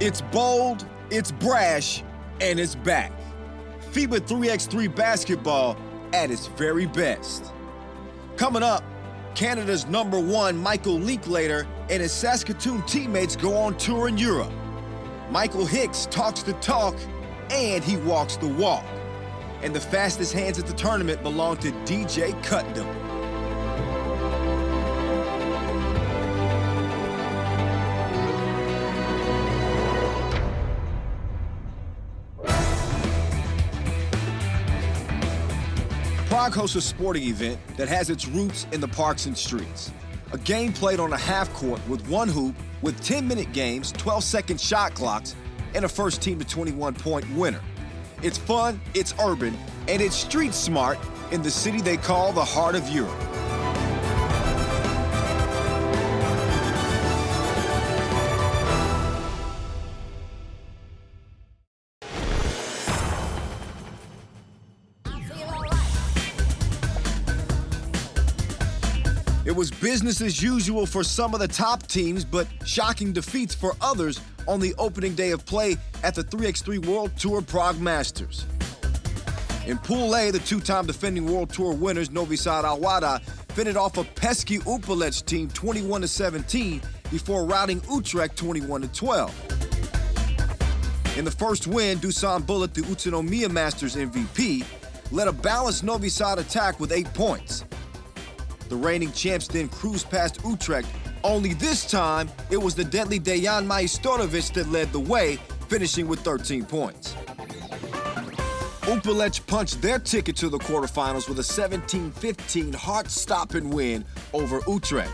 It's bold, it's brash, and it's back. FIBA 3x3 basketball at its very best. Coming up, Canada's #1 Michael Linklater and his Saskatoon teammates go on tour in Europe. Michael Hicks talks the talk and he walks the walk. And the fastest hands at the tournament belong to DJ Cut Dem. Prague hosts a sporting event that has its roots in the parks and streets. A game played on a half court with one hoop, with 10-minute games, 12-second shot clocks, and a first team to 21-point winner. It's fun, it's urban, and it's street smart in the city they call the heart of Europe. It was business as usual for some of the top teams, but shocking defeats for others on the opening day of play at the 3x3 World Tour Prague Masters. In Pool A, the two-time defending World Tour winners Novi Sad Al-Wahda fended off a pesky Upalec team 21-17 before routing Utrecht 21-12. In the first win, Dusan Bullet, the Utsunomiya Masters MVP, led a balanced Novi Sad attack with 8 points. The reigning champs then cruised past Utrecht, only this time it was the deadly Dejan Majstorovic that led the way, finishing with 13 points. Upalec punched their ticket to the quarterfinals with a 17-15 heart-stopping win over Utrecht.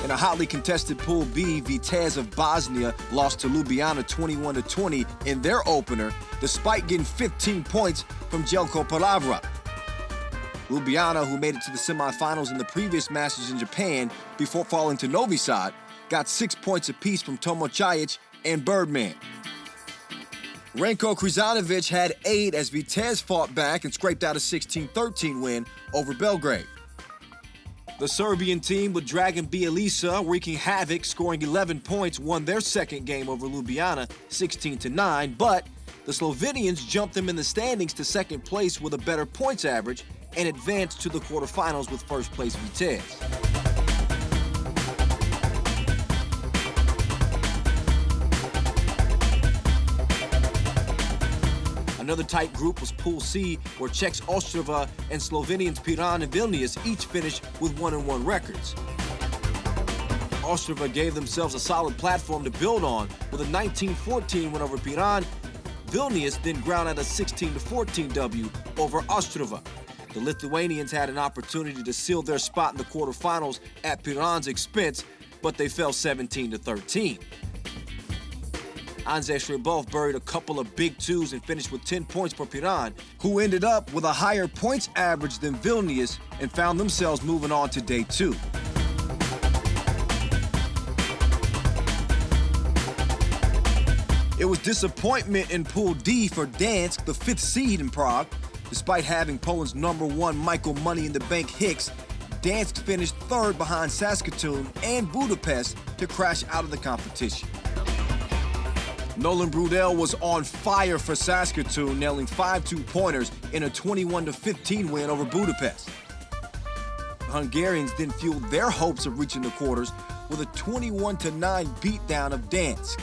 In a hotly contested Pool B, Vitesse of Bosnia lost to Ljubljana 21-20 in their opener, despite getting 15 points from Jelko Palavra. Ljubljana, who made it to the semifinals in the previous Masters in Japan before falling to Novi Sad, got 6 points apiece from Tomo Chajic and Birdman. Ranko Krajinovic had 8 as Vitesse fought back and scraped out a 16-13 win over Belgrade. The Serbian team with Dragan Bielica wreaking havoc, scoring 11 points, won their second game over Ljubljana 16-9, but the Slovenians jumped them in the standings to second place with a better points average and advanced to the quarterfinals with first place Vitesse. Another tight group was Pool C, where Czechs Ostrava and Slovenians Piran and Vilnius each finished with 1-1 records. Ostrava gave themselves a solid platform to build on with a 19-14 win over Piran. Vilnius then ground out a 16-14 W over Ostrava. The Lithuanians had an opportunity to seal their spot in the quarterfinals at Piran's expense, but they fell 17-13. Andrzej Shribov buried a couple of big twos and finished with 10 points for Piran, who ended up with a higher points average than Vilnius and found themselves moving on to day 2. It was disappointment in Pool D for Dansk, the 5th seed in Prague. Despite having Poland's #1 Michael Money in the Bank Hicks, Dansk finished 3rd behind Saskatoon and Budapest to crash out of the competition. Nolan Brudel was on fire for Saskatoon, nailing 5 two-pointers in a 21-15 win over Budapest. The Hungarians then fueled their hopes of reaching the quarters with a 21-9 beatdown of Dansk.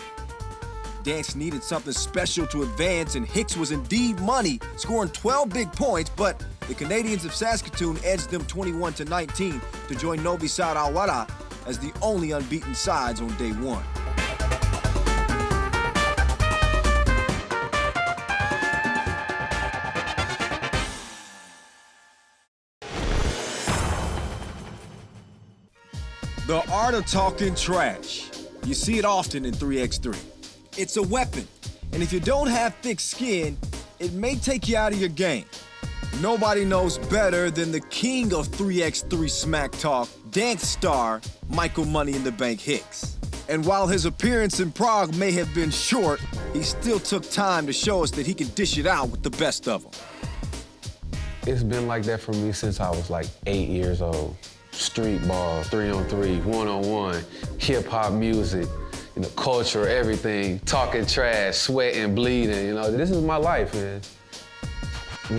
Dansk needed something special to advance, and Hicks was indeed money, scoring 12 big points, but the Canadians of Saskatoon edged them 21-19 to join Novi Sad Al-Wahda as the only unbeaten sides on day 1. The art of talking trash. You see it often in 3x3. It's a weapon, and if you don't have thick skin, it may take you out of your game. Nobody knows better than the king of 3x3 smack talk, dance star Michael Money in the Bank Hicks. And while his appearance in Prague may have been short, he still took time to show us that he can dish it out with the best of them. It's been like that for me since I was like 8 years old. Street ball, 3-on-3, 1-on-1, hip-hop music, you know, culture, everything, talking trash, sweating, bleeding, you know, this is my life, man.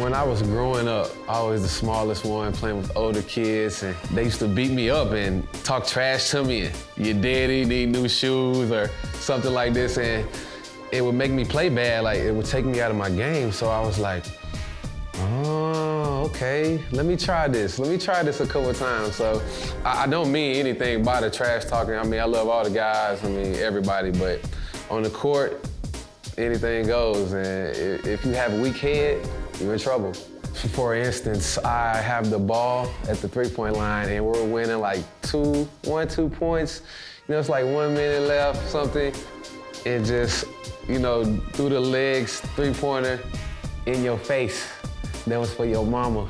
When I was growing up, I was the smallest one playing with older kids, and they used to beat me up and talk trash to me. And your daddy need new shoes or something like this, and it would make me play bad, like it would take me out of my game. So I was like, oh, okay, let me try this. Let me try this a couple of times. So I don't mean anything by the trash talking. I mean, I love all the guys, I mean, everybody, but on the court, anything goes. And if you have a weak head, you're in trouble. For instance, I have the ball at the three-point line and we're winning like 2 points. You know, it's like 1 minute left, something. And just, you know, through the legs, three-pointer in your face. That was for your mama.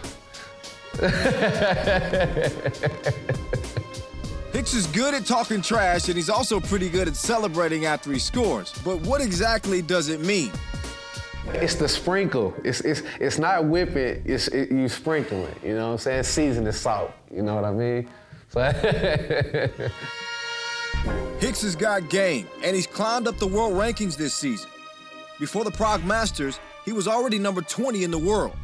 Hicks is good at talking trash, and he's also pretty good at celebrating after he scores. But what exactly does it mean? It's the sprinkle. It's not whipping, you sprinkle it, you know what I'm saying? Season the salt, you know what I mean? So Hicks has got game, and he's climbed up the world rankings this season. Before the Prague Masters, he was already number 20 in the world.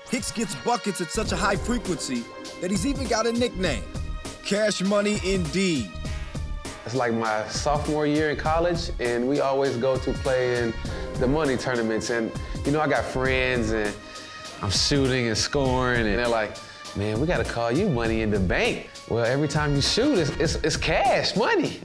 Hicks gets buckets at such a high frequency that he's even got a nickname, Cash Money Indeed. It's like my sophomore year in college, and we always go to play in the money tournaments. And, you know, I got friends, and I'm shooting and scoring, and they're like, man, we gotta call you Money in the Bank. Well, every time you shoot, it's cash, money.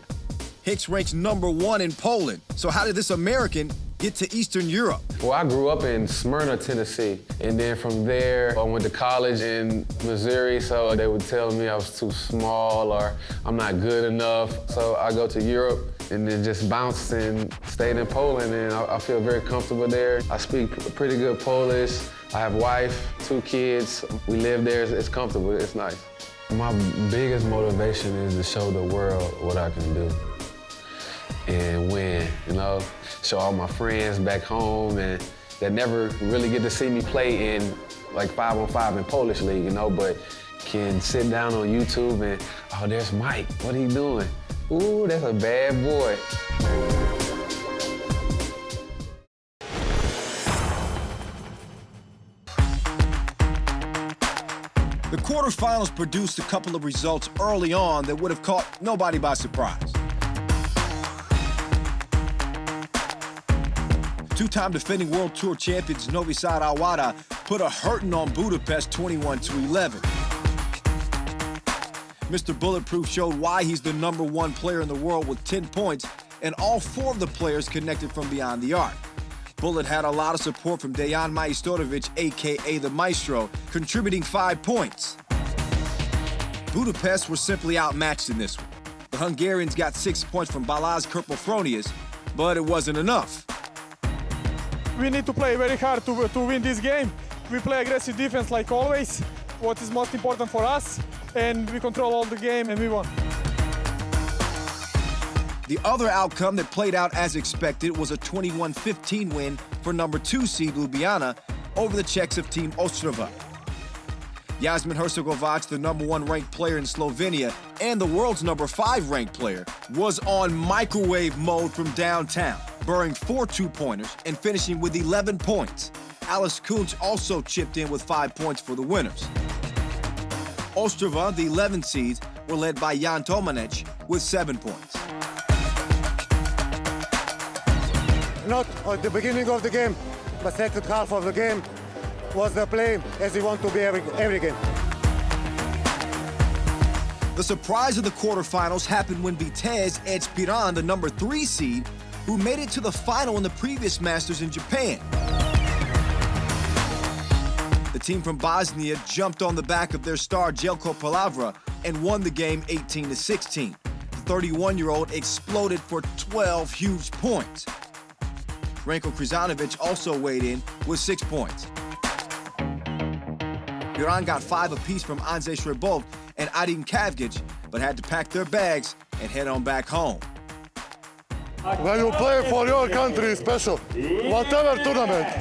Hicks ranks number 1 in Poland. So how did this American get to Eastern Europe? Well, I grew up in Smyrna, Tennessee. And then from there, I went to college in Missouri, so they would tell me I was too small or I'm not good enough. So I go to Europe and then just bounced and stayed in Poland, and I feel very comfortable there. I speak pretty good Polish. I have a wife, 2 kids. We live there, it's comfortable, it's nice. My biggest motivation is to show the world what I can do and win, you know? Show all my friends back home and that never really get to see me play in like 5-on-5 in Polish league, you know, but can sit down on YouTube and, oh, there's Mike, what he doing? Ooh, that's a bad boy. The quarterfinals produced a couple of results early on that would have caught nobody by surprise. Two-time defending World Tour champions Novi Sad Awada put a hurting on Budapest 21-11. Mr. Bulletproof showed why he's the number 1 player in the world with 10 points, and all 4 of the players connected from beyond the arc. Bullet had a lot of support from Dejan Majstorovic, a.k.a. the Maestro, contributing 5 points. Budapest were simply outmatched in this one. The Hungarians got 6 points from Balázs Kerpofronius, but it wasn't enough. We need to play very hard to win this game. We play aggressive defense like always, what is most important for us, and we control all the game and we won. The other outcome that played out as expected was a 21-15 win for number 2 seed Ljubljana over the Czechs of Team Ostrava. Jasmin Hercegovac, the number 1 ranked player in Slovenia and the world's number 5 ranked player, was on microwave mode from downtown, burying 4 two-pointers and finishing with 11 points. Alice Kunc also chipped in with 5 points for the winners. Ostrava, the 11th seeds, were led by Jan Tomanic with 7 points. Not at the beginning of the game, but second half of the game was the play as we want to be every game. The surprise of the quarterfinals happened when Vitesse edged Piran, the number 3 seed, who made it to the final in the previous Masters in Japan. The team from Bosnia jumped on the back of their star Jelko Palavra and won the game 18-16. The 31-year-old exploded for 12 huge points. Ranko Krizanovic also weighed in with 6 points. Piran got 5 apiece from Anze Srebov and Adin Kavgic, but had to pack their bags and head on back home. When you play for your country, it's special. Whatever tournament,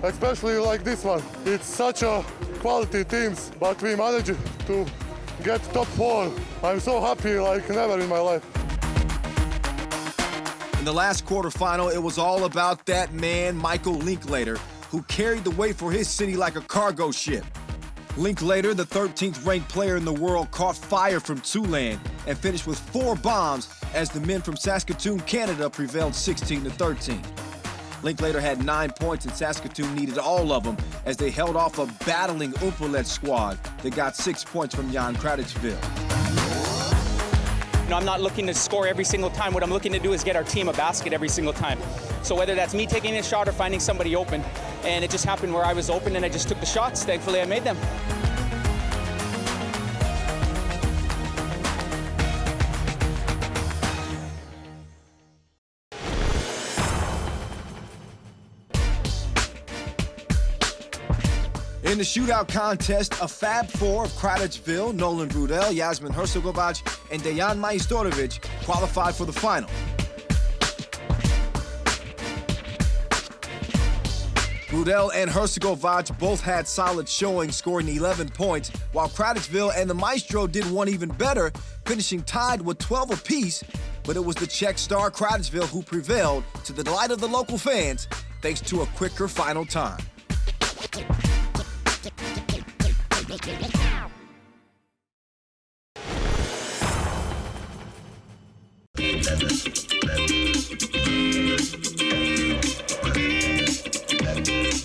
especially like this one, it's such a quality teams, but we managed to get top 4. I'm so happy like never in my life. In the last quarterfinal, it was all about that man, Michael Linklater, who carried the weight for his city like a cargo ship. Linklater, the 13th ranked player in the world, caught fire from Tulane and finished with 4 bombs as the men from Saskatoon, Canada prevailed 16-13. Linklater had 9 points and Saskatoon needed all of them as they held off a battling Upalet squad that got 6 points from Jan Kratichville. I'm not looking to score every single time. What I'm looking to do is get our team a basket every single time. So whether that's me taking a shot or finding somebody open, and it just happened where I was open and I just took the shots. Thankfully, I made them. In the shootout contest, a Fab Four of Kratichville, Nolan Brudel, Yasmin Hercegovac, and Dejan Majstorovic qualified for the final. Brudel and Hercegovac both had solid showings, scoring 11 points, while Kratichville and the Maestro did one even better, finishing tied with 12 apiece, but it was the Czech star Kratichville who prevailed to the delight of the local fans, thanks to a quicker final time.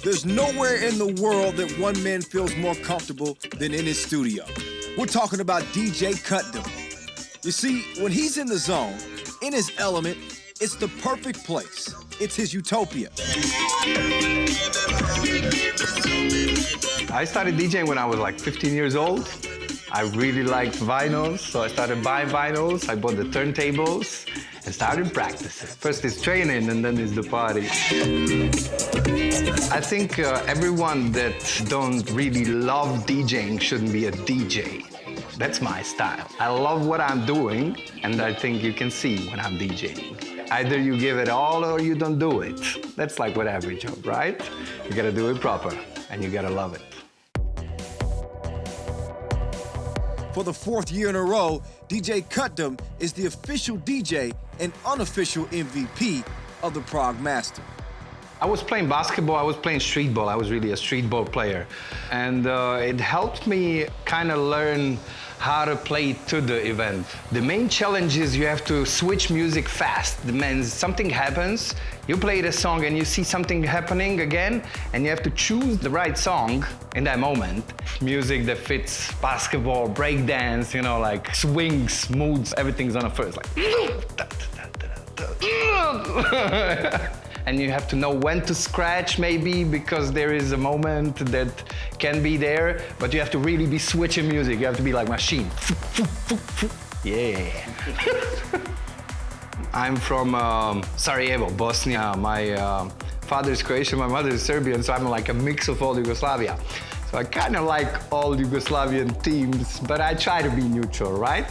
There's nowhere in the world that one man feels more comfortable than in his studio. We're talking about DJ Cut Dem. You see, when he's in the zone, in his element, it's the perfect place. It's his utopia. I started DJing when I was like 15 years old. I really liked vinyls, so I started buying vinyls. I bought the turntables and started practicing. First is training and then is the party. I think everyone that don't really love DJing shouldn't be a DJ. That's my style. I love what I'm doing, and I think you can see when I'm DJing. Either you give it all or you don't do it. That's like with every job, right? You gotta do it proper, and you gotta love it. For the 4th year in a row, DJ Cut Dem is the official DJ and unofficial MVP of the Prague Master. I was playing basketball, I was playing street ball. I was really a street ball player. And it helped me kind of learn how to play to the event. The main challenge is you have to switch music fast. That means something happens, you play the song and you see something happening again, and you have to choose the right song in that moment. Music that fits basketball, breakdance, you know, like swings, moods, everything's on a first, like. And you have to know when to scratch, maybe, because there is a moment that can be there, but you have to really be switching music. You have to be like machine. Yeah. I'm from Sarajevo, Bosnia. My father is Croatian, my mother is Serbian, so I'm like a mix of all Yugoslavia. So I kind of like all Yugoslavian teams, but I try to be neutral, right?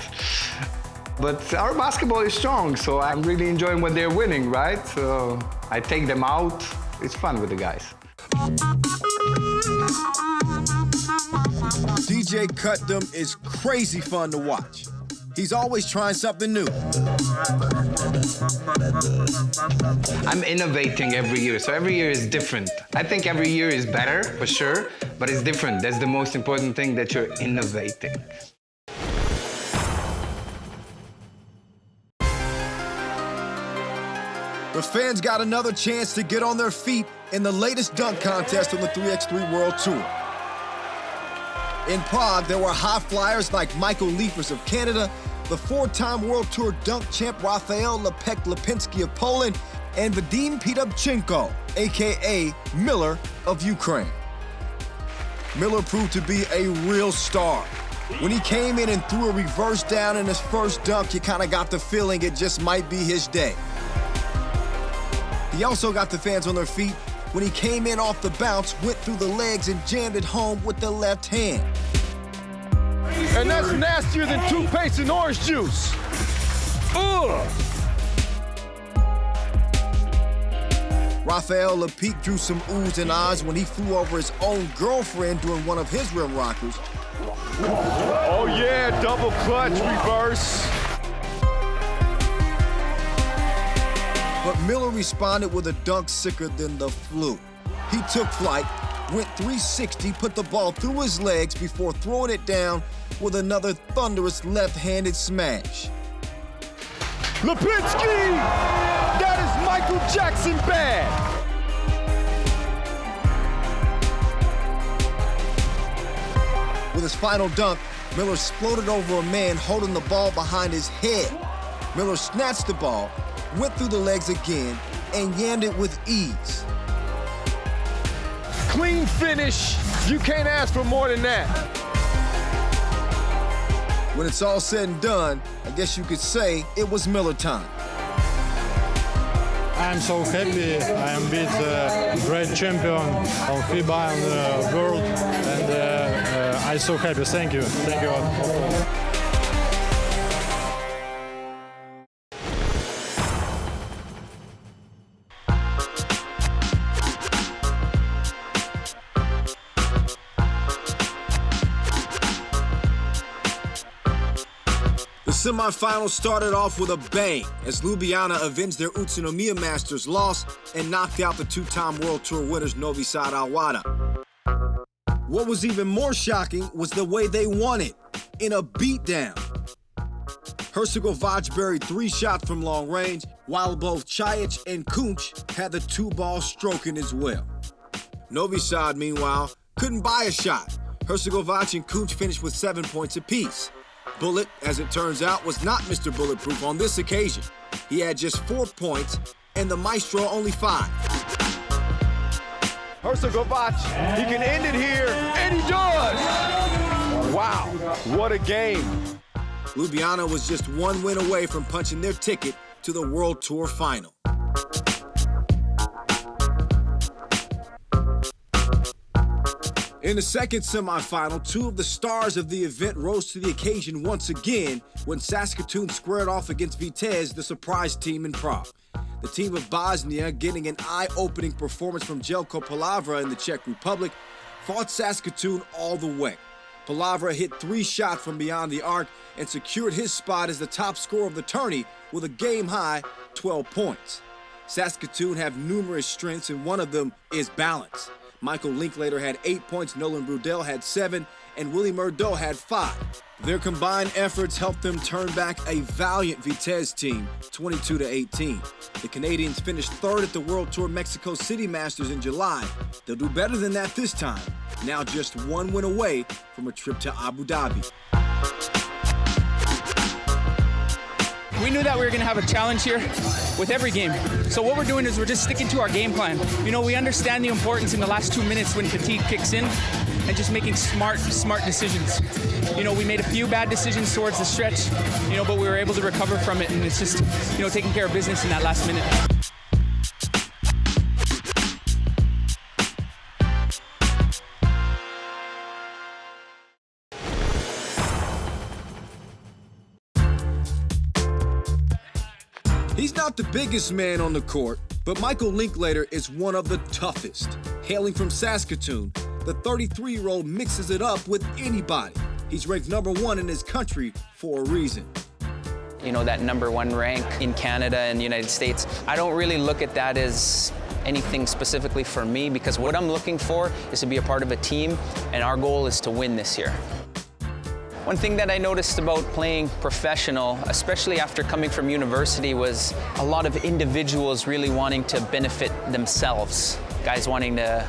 But our basketball is strong, so I'm really enjoying when they're winning, right? So I take them out. It's fun with the guys. DJ Cut Dem is crazy fun to watch. He's always trying something new. I'm innovating every year, so every year is different. I think every year is better, for sure, but it's different. That's the most important thing, that you're innovating. The fans got another chance to get on their feet in the latest dunk contest on the 3x3 World Tour. In Prague, there were high flyers like Michael Linklater of Canada, the 4-time World Tour dunk champ Rafael Lipinski of Poland, and Vadim Pidubchenko, aka Miller of Ukraine. Miller proved to be a real star. When he came in and threw a reverse down in his first dunk, you kind of got the feeling it just might be his day. He also got the fans on their feet when he came in off the bounce, went through the legs, and jammed it home with the left hand. And that's nastier than toothpaste and orange juice. Ugh. Rafael Lepic drew some oohs and ahs when he flew over his own girlfriend during one of his rim rockers. Oh yeah, double clutch, reverse. But Miller responded with a dunk sicker than the flu. He took flight, went 360, put the ball through his legs before throwing it down with another thunderous left-handed smash. Lipinski! That is Michael Jackson bad! With his final dunk, Miller exploded over a man holding the ball behind his head. Miller snatched the ball, went through the legs again, and yammed it with ease. Clean finish. You can't ask for more than that. When it's all said and done, I guess you could say it was Miller time. I'm so happy. I am with great champion of FIBA and the world, and I'm so happy. Thank you. Thank you all. The semifinals started off with a bang as Ljubljana avenged their Utsunomiya Masters loss and knocked out the two-time World Tour winners Novi Sad Al-Wada. What was even more shocking was the way they won it, in a beatdown. Hercegovac buried 3 shots from long range, while both Čajić and Kunc had the 2-ball stroking as well. Novi Sad, meanwhile, couldn't buy a shot. Hercegovac and Kunc finished with 7 points apiece. Bullet, as it turns out, was not Mr. Bulletproof on this occasion. He had just 4 points, and the Maestro only 5. Hercegovac, he can end it here, and he does! Wow, what a game. Ljubljana was just 1 win away from punching their ticket to the World Tour final. In the second semifinal, 2 of the stars of the event rose to the occasion once again when Saskatoon squared off against Vitesse, the surprise team in Prague. The team of Bosnia, getting an eye-opening performance from Jelko Palavra in the Czech Republic, fought Saskatoon all the way. Palavra hit 3 shots from beyond the arc and secured his spot as the top scorer of the tourney with a game-high 12 points. Saskatoon have numerous strengths, and one of them is balance. Michael Linklater had 8 points, Nolan Brudel had 7, and Willie Murdo had 5. Their combined efforts helped them turn back a valiant Vitesse team, 22-18. The Canadians finished 3rd at the World Tour Mexico City Masters in July. They'll do better than that this time, now just 1 win away from a trip to Abu Dhabi. We knew that we were going to have a challenge here with every game. So what we're doing is we're just sticking to our game plan. You know, we understand the importance in the last 2 minutes when fatigue kicks in and just making smart decisions. You know, we made a few bad decisions towards the stretch, you know, but we were able to recover from it, and it's just, you know, taking care of business in that last minute. He's not the biggest man on the court, but Michael Linklater is one of the toughest. Hailing from Saskatoon, the 33-year-old mixes it up with anybody. He's ranked #1 in his country for a reason. You know, that #1 rank in Canada and the United States, I don't really look at that as anything specifically for me, because what I'm looking for is to be a part of a team, and our goal is to win this year. One thing that I noticed about playing professional, especially after coming from university, was a lot of individuals really wanting to benefit themselves. Guys wanting to,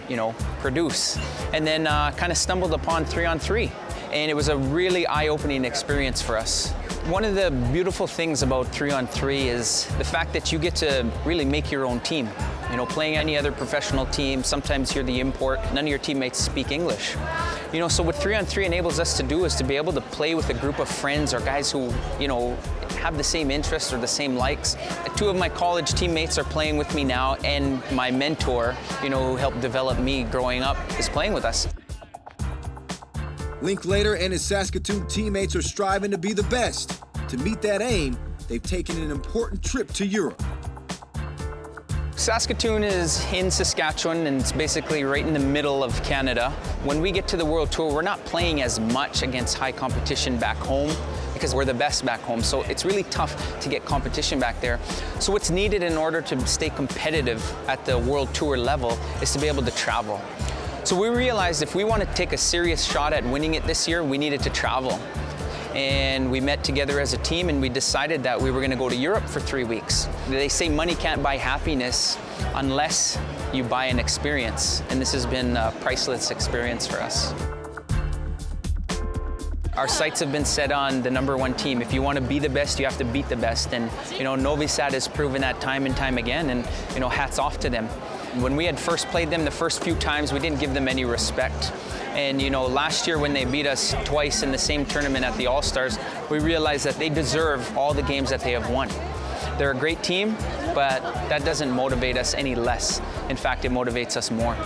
you know, produce. And then kind of stumbled upon 3-on-3. And it was a really eye-opening experience for us. One of the beautiful things about 3-on-3 is the fact that you get to really make your own team. You know, playing any other professional team, sometimes you're the import, none of your teammates speak English. You know, so what 3-on-3 enables us to do is to be able to play with a group of friends or guys who, you know, have the same interests or the same likes. 2 of my college teammates are playing with me now, and my mentor, you know, who helped develop me growing up, is playing with us. Linklater and his Saskatoon teammates are striving to be the best. To meet that aim, they've taken an important trip to Europe. Saskatoon is in Saskatchewan, and it's basically right in the middle of Canada. When we get to the World Tour, we're not playing as much against high competition back home because we're the best back home. So it's really tough to get competition back there. So what's needed in order to stay competitive at the World Tour level is to be able to travel. So we realized if we want to take a serious shot at winning it this year, we needed to travel. And we met together as a team and we decided that we were going to go to Europe for 3 weeks. They say money can't buy happiness unless you buy an experience. And this has been a priceless experience for us. Our sights have been set on the #1 team. If you want to be the best, you have to beat the best. And, Novi Sad has proven that time and time again. And, hats off to them. When we had first played them the first few times, we didn't give them any respect. And, last year when they beat us twice in the same tournament at the All-Stars, we realized that they deserve all the games that they have won. They're a great team, but that doesn't motivate us any less. In fact, it motivates us more.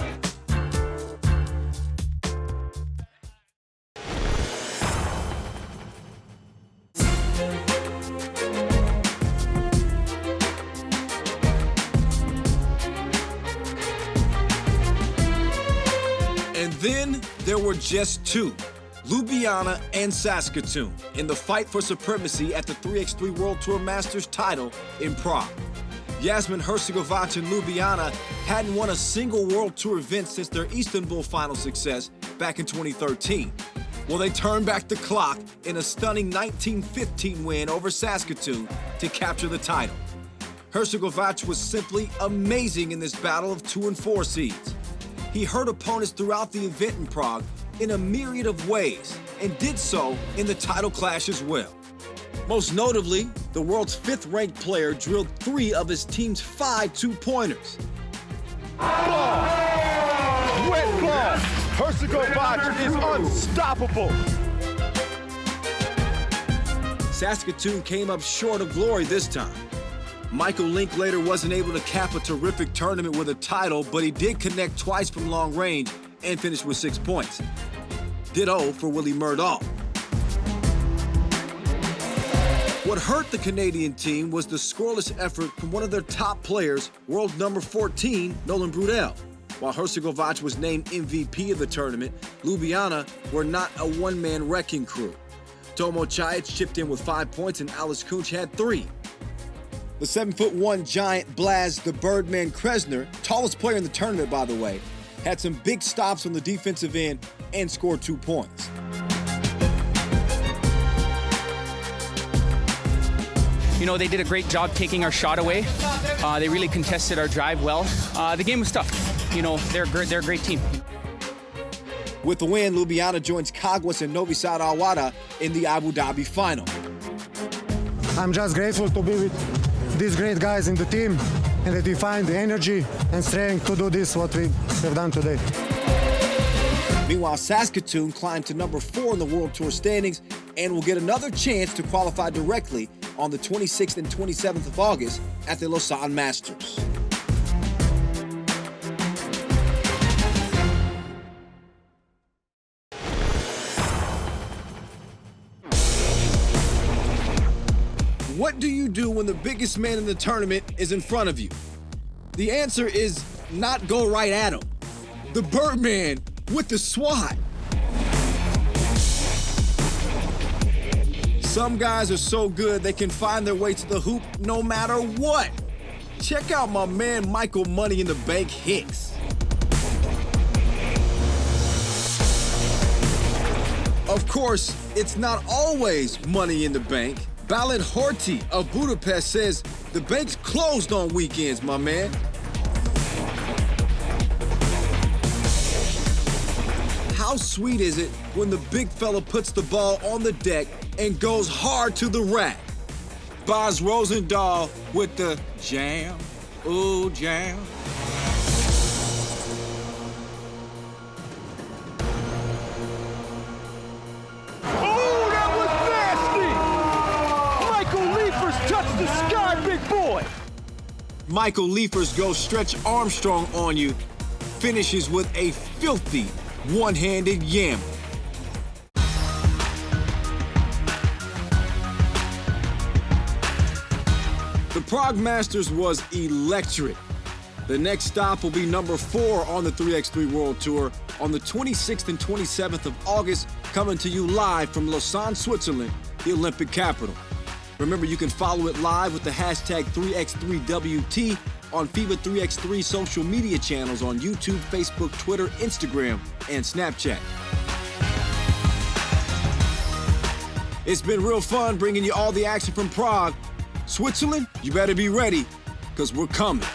And then there were just two, Ljubljana and Saskatoon, in the fight for supremacy at the 3x3 World Tour Masters title in Prague. Jasmin Hršogovac and Ljubljana hadn't won a single World Tour event since their Istanbul final success back in 2013. Well, they turned back the clock in a stunning 19-15 win over Saskatoon to capture the title. Hršogovac was simply amazing in this battle of 2 and 4 seeds. He hurt opponents throughout the event in Prague in a myriad of ways, and did so in the title clash as well. Most notably, the world's 5th-ranked player drilled 3 of his team's 5 two-pointers. Ball! Wet ball! Hršogovac is unstoppable! Saskatoon came up short of glory this time. Michael Linklater wasn't able to cap a terrific tournament with a title, but he did connect twice from long range and finished with 6 points. Ditto for Willie Murdahl. What hurt the Canadian team was the scoreless effort from one of their top players, world number 14, Nolan Brudel. While Hršogovac was named MVP of the tournament, Ljubljana were not a one-man wrecking crew. Tomo Chajic chipped in with 5 points and Alice Kunc had 3. The 7'1" giant Blaz the Birdman Kresner, tallest player in the tournament by the way, had some big stops on the defensive end and scored 2 points. They did a great job taking our shot away. They really contested our drive well. The game was tough. They're a great team. With the win, Ljubljana joins Caguas and Novi Sad Awada in the Abu Dhabi final. I'm just grateful to be with these great guys in the team and that we find the energy and strength to do this, what we have done today. Meanwhile, Saskatoon climbed to number 4 in the World Tour standings and will get another chance to qualify directly on the 26th and 27th of August at the Lausanne Masters. What do you do when the biggest man in the tournament is in front of you? The answer is not go right at him. The Birdman with the swat. Some guys are so good they can find their way to the hoop no matter what. Check out my man Michael Money in the Bank Hicks. Of course, it's not always money in the bank. Balint Horty of Budapest says the bank's closed on weekends, my man. How sweet is it when the big fella puts the ball on the deck and goes hard to the rack? Boz Rosendahl with the jam, ooh jam. Michael Liefers goes Stretch Armstrong on you, finishes with a filthy one-handed yammer. The Prague Masters was electric. The next stop will be number 4 on the 3x3 World Tour on the 26th and 27th of August, coming to you live from Lausanne, Switzerland, the Olympic capital. Remember, you can follow it live with the hashtag 3x3WT on FIBA 3x3 social media channels on YouTube, Facebook, Twitter, Instagram, and Snapchat. It's been real fun bringing you all the action from Prague. Switzerland, you better be ready, because we're coming.